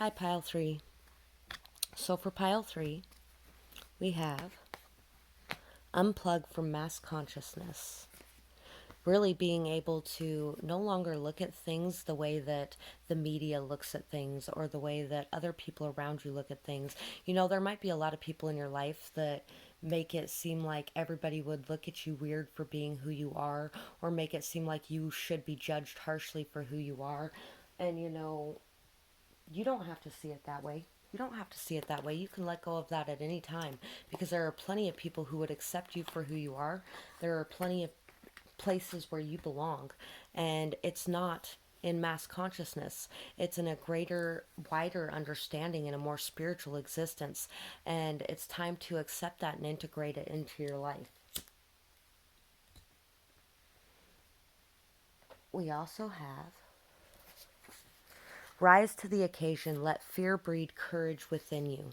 Hi, pile 3. So for pile 3, we have unplug from mass consciousness. Really being able to no longer look at things the way that the media looks at things or the way that other people around you look at things. You know, there might be a lot of people in your life that make it seem like everybody would look at you weird for being who you are, or make it seem like you should be judged harshly for who you are. And you know, you don't have to see it that way. You don't have to see it that way. You can let go of that at any time, because there are plenty of people who would accept you for who you are. There are plenty of places where you belong, and it's not in mass consciousness. It's in a greater, wider understanding, in a more spiritual existence, and it's time to accept that and integrate it into your life. We also have rise to the occasion, let fear breed courage within you.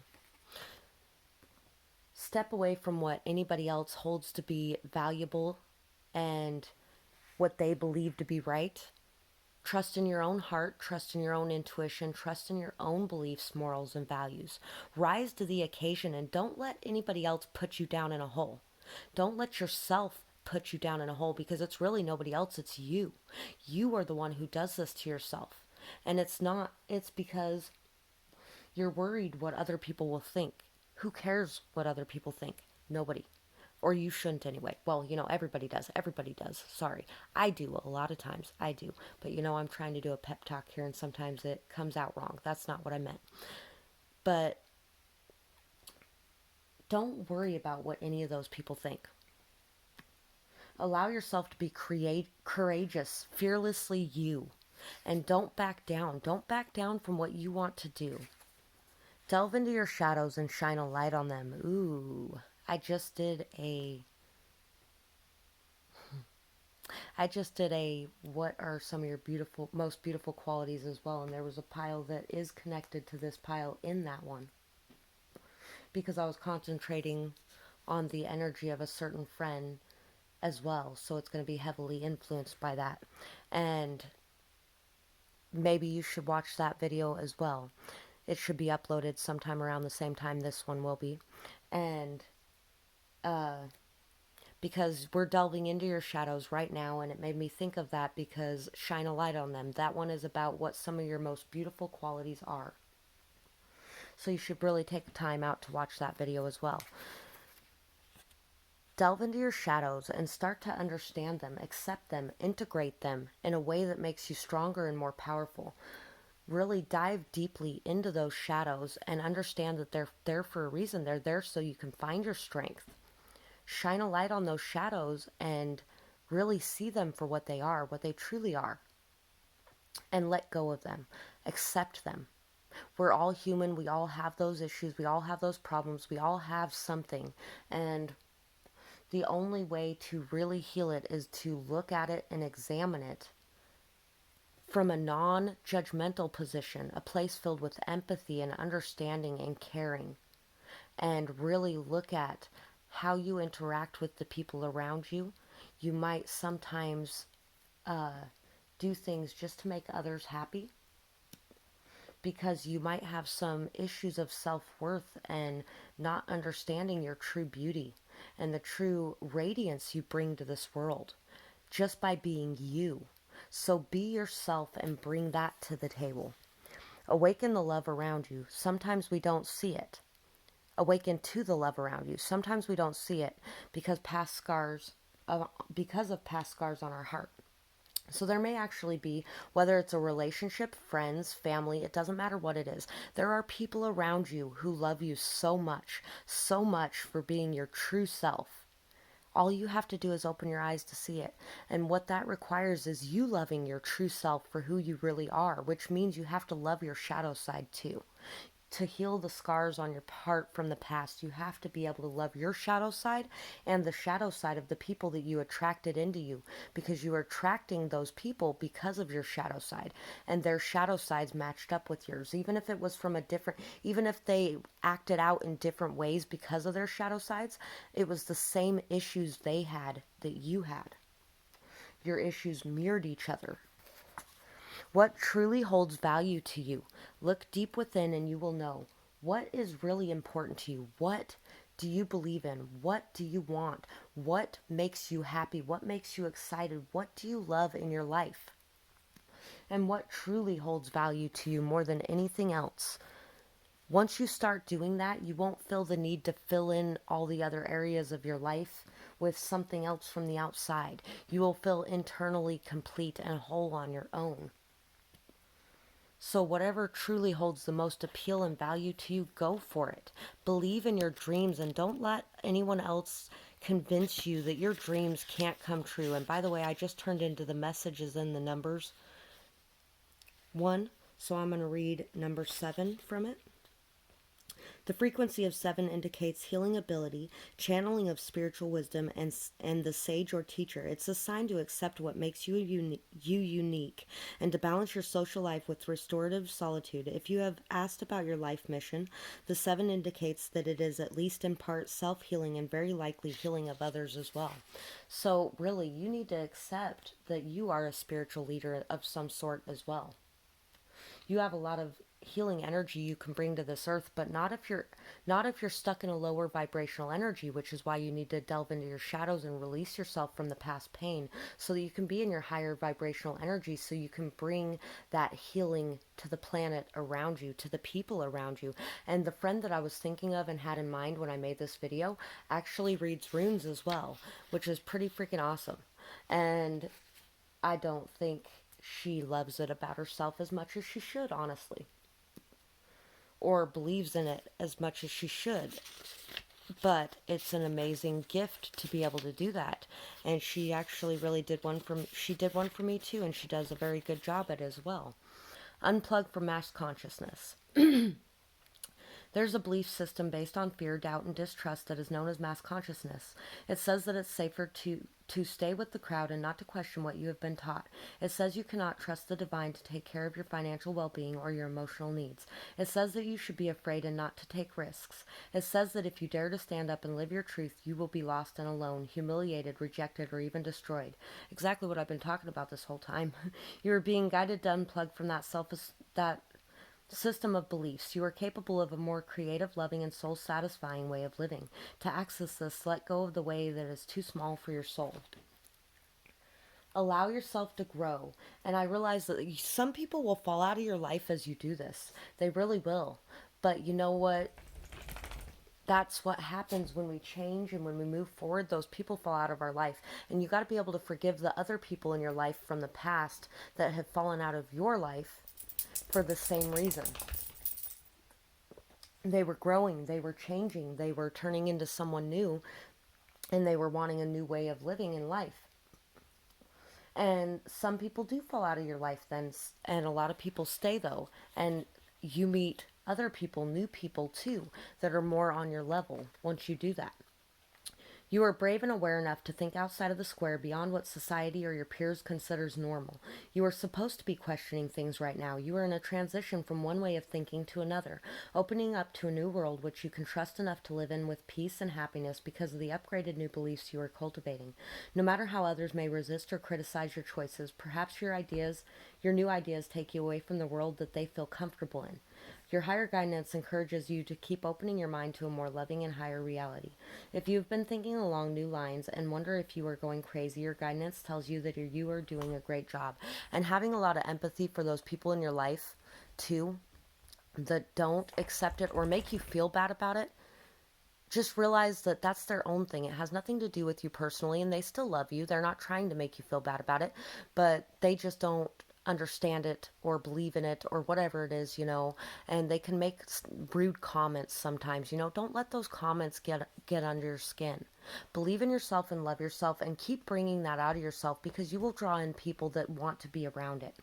Step away from what anybody else holds to be valuable and what they believe to be right. Trust in your own heart, trust in your own intuition, trust in your own beliefs, morals, and values. Rise to the occasion and don't let anybody else put you down in a hole. Don't let yourself put you down in a hole, because it's really nobody else, it's you. You are the one who does this to yourself. And it's because you're worried what other people will think. Who cares what other people think? Nobody. Or you shouldn't anyway. Well, you know, everybody does. Everybody does. Sorry. I do a lot of times. I do. But you know, I'm trying to do a pep talk here and sometimes it comes out wrong. That's not what I meant. But don't worry about what any of those people think. Allow yourself to be courageous, fearlessly you. And don't back down. Don't back down from what you want to do. Delve into your shadows and shine a light on them. Ooh, I just did a what are some of your most beautiful qualities as well, and there was a pile that is connected to this pile in that one, because I was concentrating on the energy of a certain friend as well, so it's going to be heavily influenced by that. And maybe you should watch that video as well. It should be uploaded sometime around the same time this one will be. And because we're delving into your shadows right now, and it made me think of that, because shine a light on them. That one is about what some of your most beautiful qualities are. So you should really take time out to watch that video as well. Delve into your shadows and start to understand them, accept them, integrate them in a way that makes you stronger and more powerful. Really dive deeply into those shadows and understand that they're there for a reason. They're there so you can find your strength. Shine a light on those shadows and really see them for what they are, what they truly are, and let go of them. Accept them. We're all human. We all have those issues. We all have those problems. We all have something. And the only way to really heal it is to look at it and examine it from a non-judgmental position, a place filled with empathy and understanding and caring, and really look at how you interact with the people around you. You might sometimes do things just to make others happy, because you might have some issues of self-worth and not understanding your true beauty and the true radiance you bring to this world just by being you. So be yourself and bring that to the table. Awaken the love around you. Sometimes we don't see it. Awaken to the love around you. Sometimes we don't see it because because of past scars on our heart. So there may actually be, whether it's a relationship, friends, family, it doesn't matter what it is. There are people around you who love you so much for being your true self. All you have to do is open your eyes to see it. And what that requires is you loving your true self for who you really are, which means you have to love your shadow side too. To heal the scars on your heart from the past, you have to be able to love your shadow side and the shadow side of the people that you attracted into you, because you are attracting those people because of your shadow side, and their shadow sides matched up with yours. Even if it was from a different, even if they acted out in different ways because of their shadow sides, it was the same issues they had that you had. Your issues mirrored each other. What truly holds value to you? Look deep within and you will know what is really important to you. What do you believe in? What do you want? What makes you happy? What makes you excited? What do you love in your life? And what truly holds value to you more than anything else? Once you start doing that, you won't feel the need to fill in all the other areas of your life with something else from the outside. You will feel internally complete and whole on your own. So, whatever truly holds the most appeal and value to you, go for it. Believe in your dreams and don't let anyone else convince you that your dreams can't come true. And by the way, I just turned into the messages and the numbers one, so I'm going to read number 7 from it. The frequency of 7 indicates healing ability, channeling of spiritual wisdom, and the sage or teacher. It's a sign to accept what makes you unique and to balance your social life with restorative solitude. If you have asked about your life mission, the 7 indicates that it is at least in part self-healing and very likely healing of others as well. So really, you need to accept that you are a spiritual leader of some sort as well. You have a lot of healing energy you can bring to this earth, but not if you're stuck in a lower vibrational energy, which is why you need to delve into your shadows and release yourself from the past pain so that you can be in your higher vibrational energy, so you can bring that healing to the planet around you, to the people around you. And the friend that I was thinking of and had in mind when I made this video actually reads runes as well, which is pretty freaking awesome. And I don't think she loves it about herself as much as she should, honestly, or believes in it as much as she should. But it's an amazing gift to be able to do that. And she actually really did one for me. She did one for me too, and she does a very good job at it as well. Unplug from mass consciousness. There's a belief system based on fear, doubt, and distrust that is known as mass consciousness. It says that it's safer to stay with the crowd and not to question what you have been taught. It says you cannot trust the divine to take care of your financial well-being or your emotional needs. It says that you should be afraid and not to take risks. It says that if you dare to stand up and live your truth, you will be lost and alone, humiliated, rejected, or even destroyed. Exactly what I've been talking about this whole time. You are being guided to unplug from that system of beliefs. You are capable of a more creative, loving, and soul-satisfying way of living. To access this, let go of the way that is too small for your soul. Allow yourself to grow. And I realize that some people will fall out of your life as you do this. They really will. But you know what? That's what happens when we change and when we move forward. Those people fall out of our life. And you got to be able to forgive the other people in your life from the past that have fallen out of your life for the same reason. They were growing, they were changing, they were turning into someone new, and they were wanting a new way of living in life. And some people do fall out of your life then, and a lot of people stay though, and you meet other people, new people too, that are more on your level once you do that. You are brave and aware enough to think outside of the square, beyond what society or your peers considers normal. You are supposed to be questioning things right now. You are in a transition from one way of thinking to another, opening up to a new world which you can trust enough to live in with peace and happiness because of the upgraded new beliefs you are cultivating. No matter how others may resist or criticize your choices, perhaps your new ideas take you away from the world that they feel comfortable in. Your higher guidance encourages you to keep opening your mind to a more loving and higher reality. If you've been thinking along new lines and wonder if you are going crazy, your guidance tells you that you are doing a great job. And having a lot of empathy for those people in your life, too, that don't accept it or make you feel bad about it, just realize that that's their own thing. It has nothing to do with you personally, and they still love you. They're not trying to make you feel bad about it, but they just don't understand it or believe in it or whatever it is, and they can make rude comments sometimes. Don't let those comments get under your skin. Believe in yourself and love yourself, and keep bringing that out of yourself, because you will draw in people that want to be around it.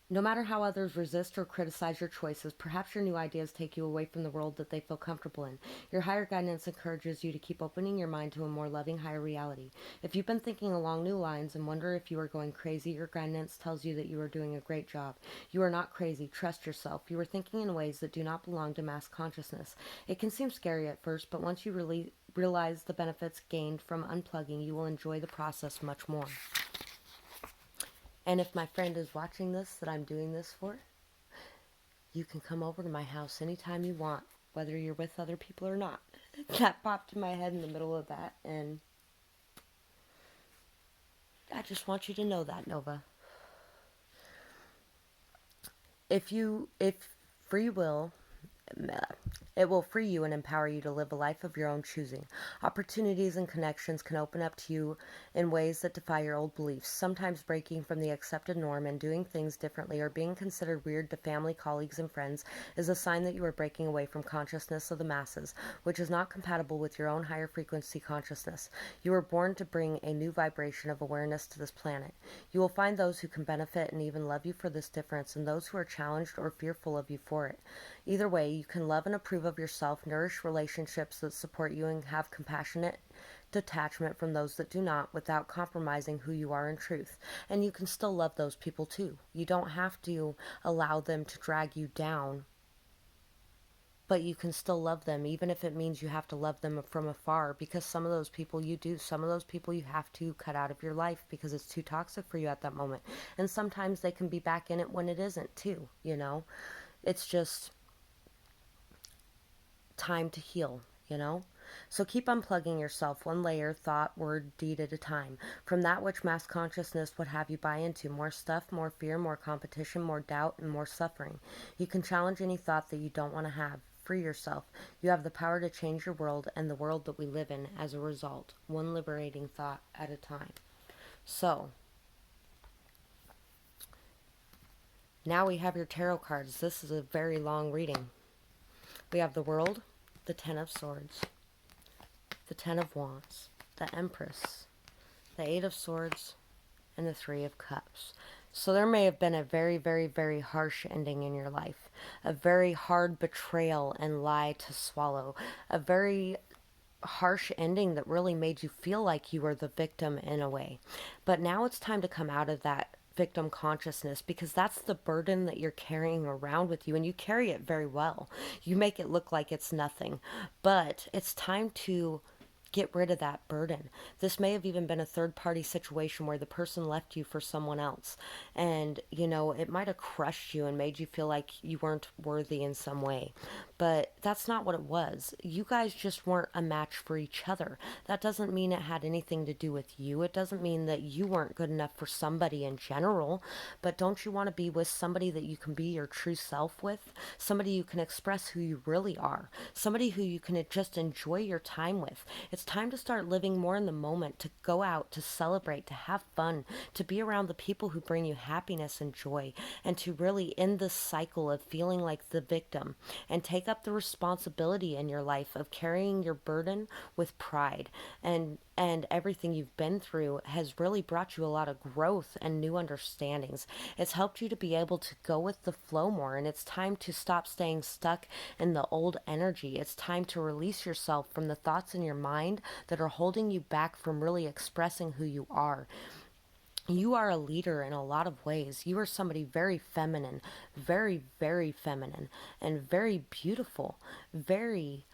No matter how others resist or criticize your choices, perhaps your new ideas take you away from the world that they feel comfortable in. Your higher guidance encourages you to keep opening your mind to a more loving, higher reality. If you've been thinking along new lines and wonder if you are going crazy, your guidance tells you that you are doing a great job. You are not crazy. Trust yourself. You are thinking in ways that do not belong to mass consciousness. It can seem scary at first, but once you realize the benefits gained from unplugging, you will enjoy the process much more. And if my friend is watching this that I'm doing this for, you can come over to my house anytime you want, whether you're with other people or not. That popped in my head in the middle of that, and I just want you to know that, Nova. If free will, it will free you and empower you to live a life of your own choosing. Opportunities and connections can open up to you in ways that defy your old beliefs, sometimes breaking from the accepted norm and doing things differently or being considered weird to family, colleagues, and friends is a sign that you are breaking away from consciousness of the masses, which is not compatible with your own higher frequency consciousness. You were born to bring a new vibration of awareness to this planet. You will find those who can benefit and even love you for this difference, and those who are challenged or fearful of you for it. Either way, you can love and approve of yourself, nourish relationships that support you, and have compassionate detachment from those that do not without compromising who you are in truth. And you can still love those people too. You don't have to allow them to drag you down, but you can still love them, even if it means you have to love them from afar, because some of those people you do, some of those people you have to cut out of your life because it's too toxic for you at that moment. And sometimes they can be back in it when it isn't too, you know? It's just time to heal, you know? So keep unplugging yourself one layer, thought, word, deed at a time, from that which mass consciousness would have you buy into. More stuff, more fear, more competition, more doubt, and more suffering. You can challenge any thought that you don't want to have. Free yourself. You have the power to change your world and the world that we live in as a result, one liberating thought at a time. So, now we have your tarot cards. This is a very long reading. We have the World, the Ten of Swords, the Ten of Wands, the Empress, the Eight of Swords, and the Three of Cups. So there may have been a very, very, very harsh ending in your life, a very hard betrayal and lie to swallow, a very harsh ending that really made you feel like you were the victim in a way. But now it's time to come out of that victim consciousness, because that's the burden that you're carrying around with you, and you carry it very well. You make it look like it's nothing, but it's time to get rid of that burden. This may have even been a third party situation where the person left you for someone else. And, you know, it might have crushed you and made you feel like you weren't worthy in some way. But that's not what it was. You guys just weren't a match for each other. That doesn't mean it had anything to do with you. It doesn't mean that you weren't good enough for somebody in general. But don't you want to be with somebody that you can be your true self with? Somebody you can express who you really are. Somebody who you can just enjoy your time with. It's time to start living more in the moment, to go out, to celebrate, to have fun, to be around the people who bring you happiness and joy, and to really end this cycle of feeling like the victim and take up the responsibility in your life of carrying your burden with pride. And everything you've been through has really brought you a lot of growth and new understandings. It's helped you to be able to go with the flow more, and it's time to stop staying stuck in the old energy. It's time to release yourself from the thoughts in your mind that are holding you back from really expressing who you are. You are a leader in a lot of ways. You are somebody very feminine, very, very feminine, and very beautiful, very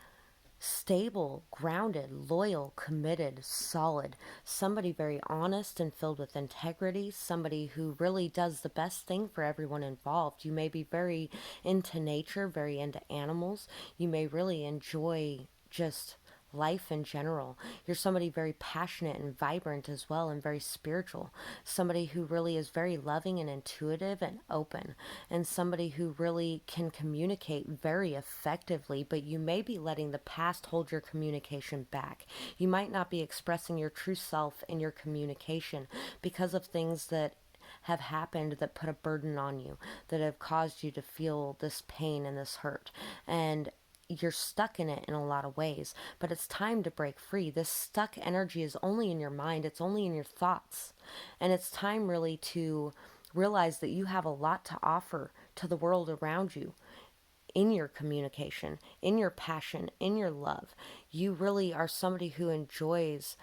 stable, grounded, loyal, committed, solid, somebody very honest and filled with integrity, somebody who really does the best thing for everyone involved. You may be very into nature, very into animals. You may really enjoy just life in general. You're somebody very passionate and vibrant as well, and very spiritual. Somebody who really is very loving and intuitive and open, and somebody who really can communicate very effectively, but you may be letting the past hold your communication back. You might not be expressing your true self in your communication because of things that have happened that put a burden on you, that have caused you to feel this pain and this hurt. And you're stuck in it in a lot of ways, but it's time to break free. This stuck energy is only in your mind, it's only in your thoughts. And it's time really to realize that you have a lot to offer to the world around you in your communication, in your passion, in your love. You really are somebody who enjoys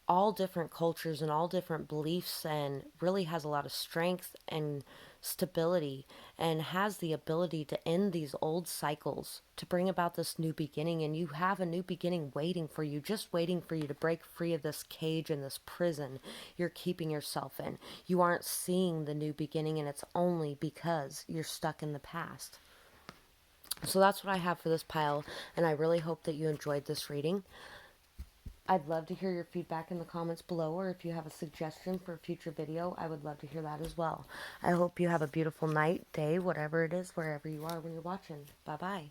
all different cultures and all different beliefs, and really has a lot of strength and stability, and has the ability to end these old cycles, to bring about this new beginning. And you have a new beginning waiting for you, just waiting for you to break free of this cage and this prison you're keeping yourself in. You aren't seeing the new beginning, and it's only because you're stuck in the past. So that's what I have for this pile, and I really hope that you enjoyed this reading. I'd love to hear your feedback in the comments below, or if you have a suggestion for a future video, I would love to hear that as well. I hope you have a beautiful night, day, whatever it is, wherever you are when you're watching. Bye-bye.